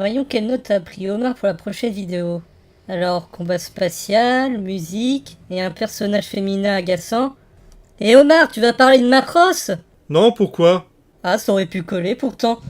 Voyons quelle note a pris Omar pour la prochaine vidéo. Alors, combat spatial, musique et un personnage féminin agaçant. Et Omar, tu vas parler de Macross? Non, pourquoi? Ah, ça aurait pu coller pourtant.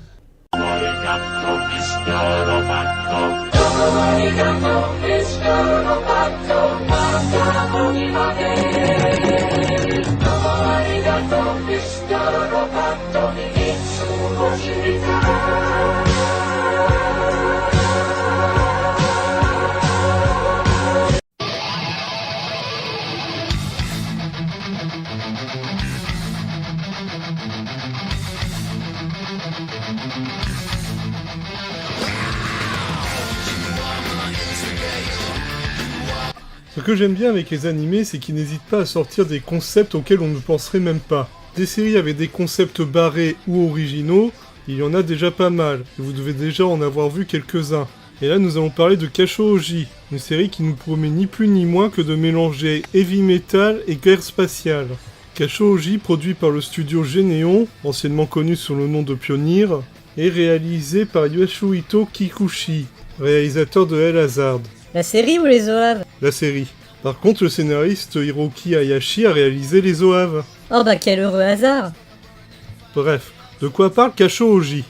Ce que j'aime bien avec les animés, c'est qu'ils n'hésitent pas à sortir des concepts auxquels on ne penserait même pas. Des séries avec des concepts barrés ou originaux, il y en a déjà pas mal, et vous devez déjà en avoir vu quelques-uns. Et là, nous allons parler de Kashouji, une série qui nous promet ni plus ni moins que de mélanger heavy metal et guerre spatiale. Kashouji, produit par le studio Geneon, anciennement connu sous le nom de Pioneer, est réalisé par Yasuhito Kikuchi, réalisateur de Hell Hazard. La série ou les OAV? La série. Par contre, le scénariste Hiroki Hayashi a réalisé les OAV. Oh bah quel heureux hasard. Bref, de quoi parle Kashouji?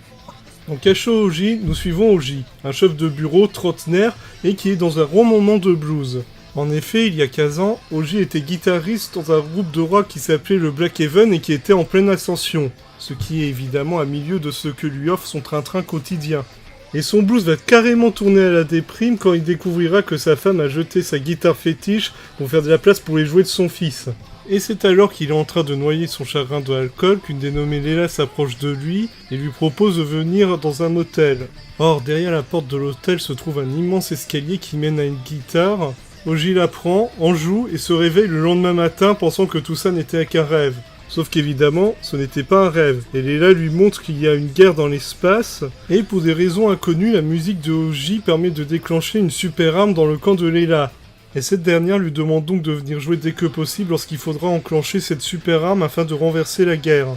Dans Kashouji, nous suivons Oji, un chef de bureau trentenaire et qui est dans un grand moment de blues. En effet, il y a 15 ans, Oji était guitariste dans un groupe de rock qui s'appelait le Black Heaven et qui était en pleine ascension, ce qui est évidemment à milieu de ce que lui offre son train-train quotidien. Et son blues va carrément tourner à la déprime quand il découvrira que sa femme a jeté sa guitare fétiche pour faire de la place pour les jouets de son fils. Et c'est alors qu'il est en train de noyer son chagrin de l'alcool qu'une dénommée Léla s'approche de lui et lui propose de venir dans un motel. Or, derrière la porte de l'hôtel se trouve un immense escalier qui mène à une guitare. Oji la prend, en joue et se réveille le lendemain matin pensant que tout ça n'était qu'un rêve. Sauf qu'évidemment, ce n'était pas un rêve, et Léla lui montre qu'il y a une guerre dans l'espace, et pour des raisons inconnues, la musique de Oji permet de déclencher une super arme dans le camp de Léla. Et cette dernière lui demande donc de venir jouer dès que possible lorsqu'il faudra enclencher cette super arme afin de renverser la guerre.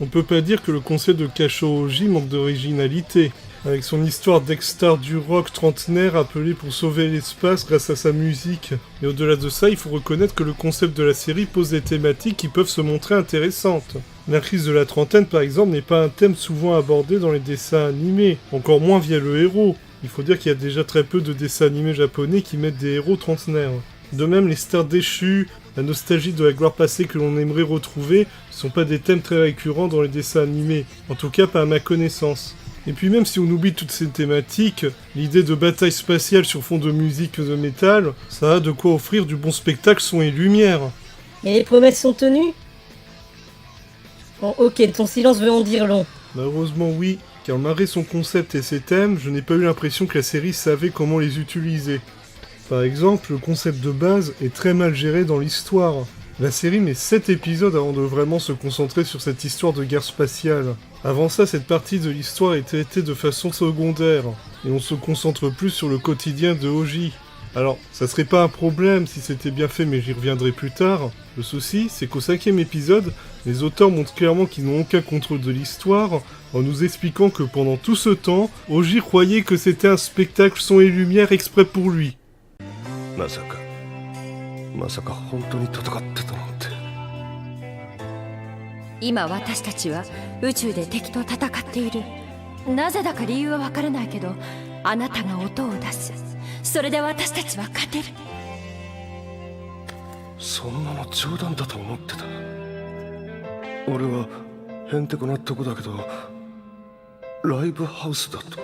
On peut pas dire que le concept de Kashouji manque d'originalité. Avec son histoire d'ex-star du rock trentenaire appelé pour sauver l'espace grâce à sa musique. Et au-delà de ça, il faut reconnaître que le concept de la série pose des thématiques qui peuvent se montrer intéressantes. La crise de la trentaine par exemple n'est pas un thème souvent abordé dans les dessins animés, encore moins via le héros. Il faut dire qu'il y a déjà très peu de dessins animés japonais qui mettent des héros trentenaires. De même, les stars déchues, la nostalgie de la gloire passée que l'on aimerait retrouver, ne sont pas des thèmes très récurrents dans les dessins animés, en tout cas pas à ma connaissance. Et puis même si on oublie toutes ces thématiques, l'idée de bataille spatiale sur fond de musique de métal, ça a de quoi offrir du bon spectacle son et lumière. Et les promesses sont tenues? Bon ok, ton silence veut en dire long. Malheureusement oui, car malgré son concept et ses thèmes, je n'ai pas eu l'impression que la série savait comment les utiliser. Par exemple, le concept de base est très mal géré dans l'histoire. La série met 7 épisodes avant de vraiment se concentrer sur cette histoire de guerre spatiale. Avant ça, cette partie de l'histoire est traitée de façon secondaire, et on se concentre plus sur le quotidien de Oji. Alors, ça serait pas un problème si c'était bien fait, mais j'y reviendrai plus tard. Le souci, c'est qu'au 5e épisode, les auteurs montrent clairement qu'ils n'ont aucun contrôle de l'histoire, en nous expliquant que pendant tout ce temps, Oji croyait que c'était un spectacle son et lumière exprès pour lui. まさか本当に戦ってたなんて。今私たちは宇宙で敵と戦っている。なぜだか理由はわからないけど、あなたが音を出す。それで私たちは勝てる。そんなの冗談だと思ってた。俺はへんてこなとこだけど、ライブハウスだと。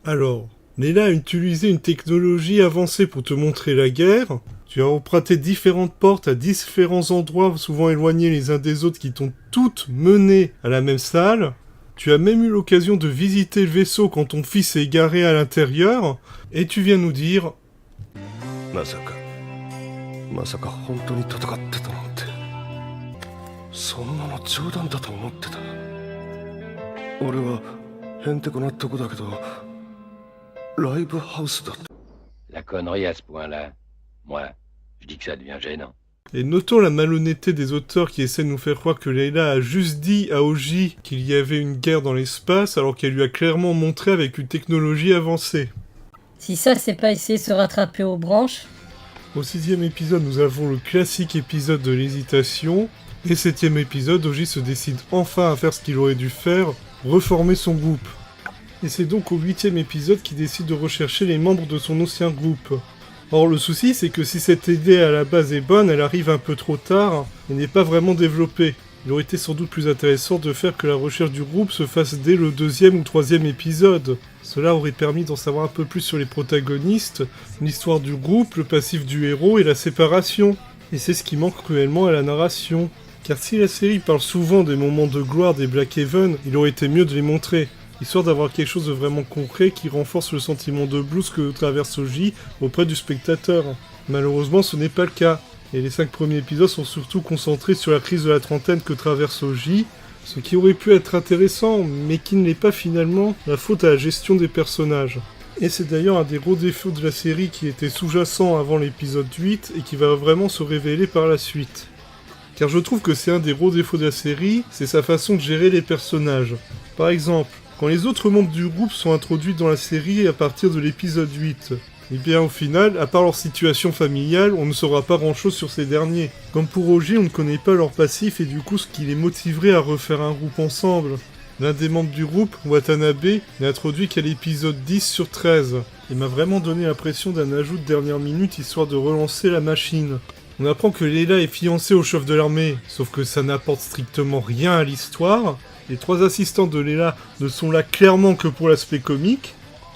Alors, Léla a utilisé une technologie avancée pour te montrer la guerre. Tu as emprunté différentes portes à différents endroits, souvent éloignés les uns des autres, qui t'ont toutes mené à la même salle. Tu as même eu l'occasion de visiter le vaisseau quand ton fils est égaré à l'intérieur. Et tu viens nous dire... まさか本当に戦ってたなんて。そんなの冗談だと思ってた。俺はへんてこなとこだけど、ライブハウスだと。 La connerie à ce point-là, moi, je dis que ça devient gênant. Et notons la malhonnêteté des auteurs qui essaient de nous faire croire que Layla a juste dit à Oji qu'il y avait une guerre dans l'espace alors qu'elle lui a clairement montré avec une technologie avancée. Si ça, c'est pas essayer de se rattraper aux branches. Au 6e épisode, nous avons le classique épisode de l'hésitation. Et 7e épisode, Oji se décide enfin à faire ce qu'il aurait dû faire, reformer son groupe. Et c'est donc au 8e épisode qu'il décide de rechercher les membres de son ancien groupe. Or le souci c'est que si cette idée à la base est bonne, elle arrive un peu trop tard et n'est pas vraiment développée. Il aurait été sans doute plus intéressant de faire que la recherche du groupe se fasse dès le 2e ou 3e épisode. Cela aurait permis d'en savoir un peu plus sur les protagonistes, l'histoire du groupe, le passif du héros et la séparation. Et c'est ce qui manque cruellement à la narration. Car si la série parle souvent des moments de gloire des Black Heaven, il aurait été mieux de les montrer, histoire d'avoir quelque chose de vraiment concret qui renforce le sentiment de blues que traverse Oji auprès du spectateur. Malheureusement, ce n'est pas le cas, et les 5 premiers épisodes sont surtout concentrés sur la crise de la trentaine que traverse Oji, ce qui aurait pu être intéressant, mais qui ne l'est pas finalement, la faute à la gestion des personnages. Et c'est d'ailleurs un des gros défauts de la série qui était sous-jacent avant l'épisode 8 et qui va vraiment se révéler par la suite. Car je trouve que c'est un des gros défauts de la série, c'est sa façon de gérer les personnages. Par exemple, quand les autres membres du groupe sont introduits dans la série à partir de l'épisode 8, et bien au final, à part leur situation familiale, on ne saura pas grand chose sur ces derniers. Comme pour Oji, on ne connaît pas leur passif et du coup ce qui les motiverait à refaire un groupe ensemble. L'un des membres du groupe, Watanabe, n'est introduit qu'à l'épisode 10 sur 13, et m'a vraiment donné l'impression d'un ajout de dernière minute histoire de relancer la machine. On apprend que Layla est fiancée au chef de l'armée, sauf que ça n'apporte strictement rien à l'histoire. Les 3 assistants de Layla ne sont là clairement que pour l'aspect comique.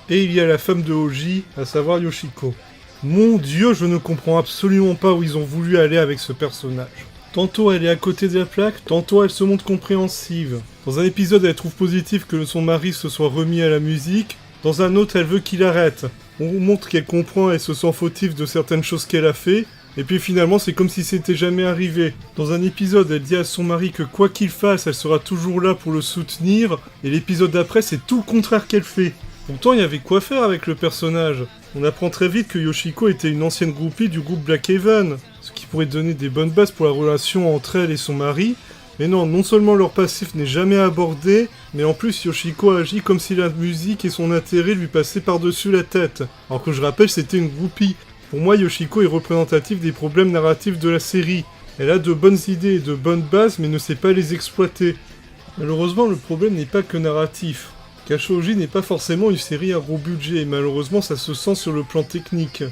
Et il y a la femme de Oji, à savoir Yoshiko. Mon dieu, je ne comprends absolument pas où ils ont voulu aller avec ce personnage. Tantôt elle est à côté de la plaque, tantôt elle se montre compréhensive. Dans un épisode elle trouve positif que son mari se soit remis à la musique, dans un autre elle veut qu'il arrête. On montre qu'elle comprend et se sent fautive de certaines choses qu'elle a fait, et puis finalement c'est comme si c'était jamais arrivé. Dans un épisode elle dit à son mari que quoi qu'il fasse elle sera toujours là pour le soutenir, et l'épisode d'après c'est tout le contraire qu'elle fait. Pourtant il y avait quoi faire avec le personnage. On apprend très vite que Yoshiko était une ancienne groupie du groupe Black Heaven, ce qui pourrait donner des bonnes bases pour la relation entre elle et son mari. Mais non seulement leur passif n'est jamais abordé, mais en plus Yoshiko agit comme si la musique et son intérêt lui passaient par-dessus la tête. Alors que je rappelle c'était une groupie. Pour moi Yoshiko est représentative des problèmes narratifs de la série. Elle a de bonnes idées et de bonnes bases mais ne sait pas les exploiter. Malheureusement le problème n'est pas que narratif. Kashouji n'est pas forcément une série à gros budget, et malheureusement ça se sent sur le plan technique.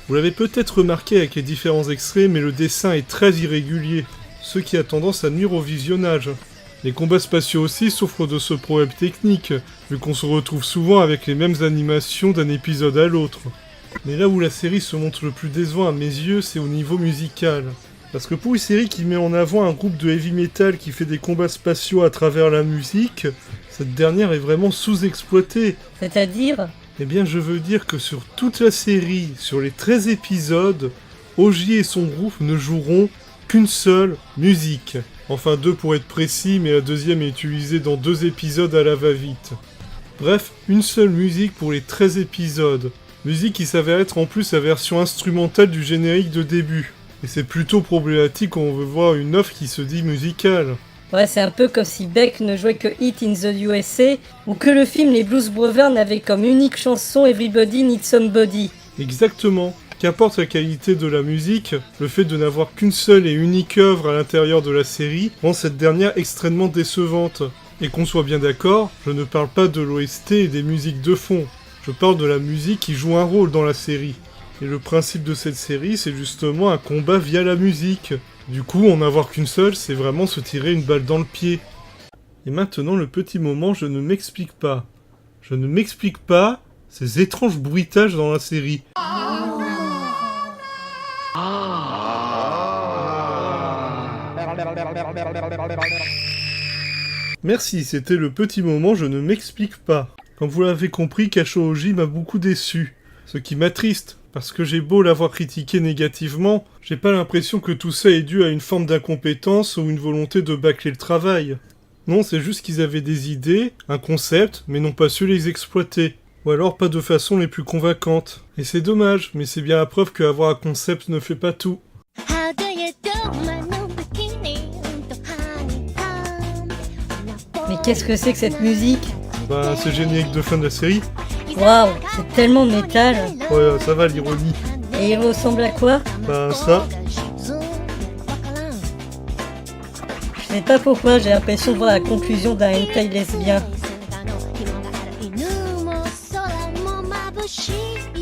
Vous l'avez peut-être remarqué avec les différents extraits, mais le dessin est très irrégulier, ce qui a tendance à nuire au visionnage. Les combats spatiaux aussi souffrent de ce problème technique, vu qu'on se retrouve souvent avec les mêmes animations d'un épisode à l'autre. Mais là où la série se montre le plus décevant à mes yeux, c'est au niveau musical. Parce que pour une série qui met en avant un groupe de heavy metal qui fait des combats spatiaux à travers la musique, cette dernière est vraiment sous-exploitée. C'est-à-dire ? Eh bien je veux dire que sur toute la série, sur les 13 épisodes, Oji et son groupe ne joueront qu'une seule musique. Enfin 2 pour être précis, mais la deuxième est utilisée dans 2 épisodes à la va-vite. Bref, une seule musique pour les 13 épisodes. Musique qui s'avère être en plus la version instrumentale du générique de début. Et c'est plutôt problématique quand on veut voir une œuvre qui se dit musicale. Ouais, c'est un peu comme si Beck ne jouait que Hit in the USA, ou que le film Les Blues Brothers n'avait comme unique chanson Everybody Needs Somebody. Exactement. Qu'importe la qualité de la musique, le fait de n'avoir qu'une seule et unique œuvre à l'intérieur de la série rend cette dernière extrêmement décevante. Et qu'on soit bien d'accord, je ne parle pas de l'OST et des musiques de fond. Je parle de la musique qui joue un rôle dans la série. Et le principe de cette série, c'est justement un combat via la musique. Du coup, en avoir qu'une seule, c'est vraiment se tirer une balle dans le pied. Et maintenant, le petit moment, je ne m'explique pas. Je ne m'explique pas ces étranges bruitages dans la série. Merci, c'était le petit moment, je ne m'explique pas. Comme vous l'avez compris, Kashouji m'a beaucoup déçu. Ce qui m'attriste, parce que j'ai beau l'avoir critiqué négativement, j'ai pas l'impression que tout ça est dû à une forme d'incompétence ou une volonté de bâcler le travail. Non, c'est juste qu'ils avaient des idées, un concept, mais n'ont pas su les exploiter. Ou alors pas de façon les plus convaincantes. Et c'est dommage, mais c'est bien la preuve qu'avoir un concept ne fait pas tout. How do you do? qu'est-ce que c'est que cette musique? Bah, c'est le générique de fin de la série. Waouh, c'est tellement métal. Ouais, ça va l'ironie. Et il ressemble à quoi? Bah, ça. Je sais pas pourquoi, j'ai l'impression de voir la conclusion d'un hentai lesbien. 「犬も空も眩しい